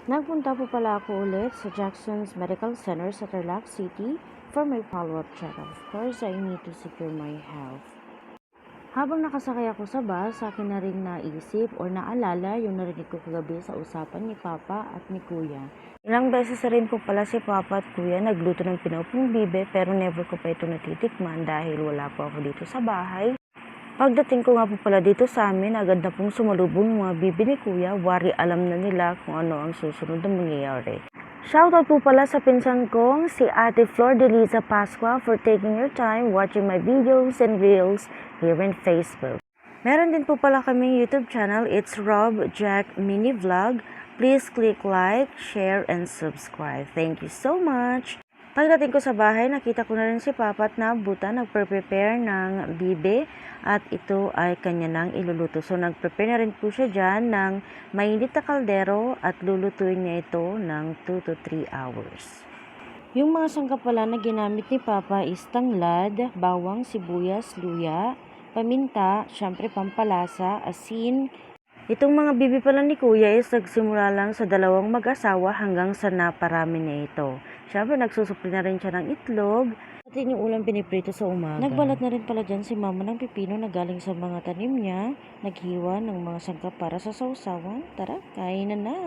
Nagpunta po pala ako ulit sa Jackson's Medical Center sa Tarlac City for my follow-up check-up. Of course, I need to secure my health. Habang nakasakay ako sa bus, sa akin na rin naisip o naalala yung narinig ko kagabi sa usapan ni Papa at ni Kuya. Ilang beses na rin po pala si Papa at Kuya nagluto ng pinupong bibe pero never ko pa ito natitikman dahil wala po ako dito sa bahay. Pagdating ko nga po pala dito sa amin, agad na pong sumalubong yung mga bibi ni Kuya, wari alam na nila kung ano ang susunod na mangyayari. Shoutout po pala sa pinsan kong si Ate Flor de Liza Pascua for taking your time watching my videos and reels here in Facebook. Meron din po pala kaming YouTube channel, it's Rob Jack Mini Vlog. Please click like, share, and subscribe. Thank you so much! Pagdating ko sa bahay, nakita ko na rin si Papa at naabutan, nagprepare ng bibe at ito ay kanya nang iluluto. So nagprepare na rin po siya dyan ng mainit na kaldero at lulutuin niya ito ng 2 to 3 hours. Yung mga sangkap pala na ginamit ni Papa is tanglad, bawang, sibuyas, luya, paminta, syempre pampalasa, asin. Itong mga bibi pala ni Kuya is nagsimula lang sa 2 mag-asawa hanggang sa naparami na ito. Siyempre nagsusupli na rin siya ng itlog at yung ulam piniprito sa umaga. Nagbalat na rin pala dyan si Mama ng pipino na galing sa mga tanim niya. Naghiwa ng mga sangkap para sa sausawan. Tara, kain na!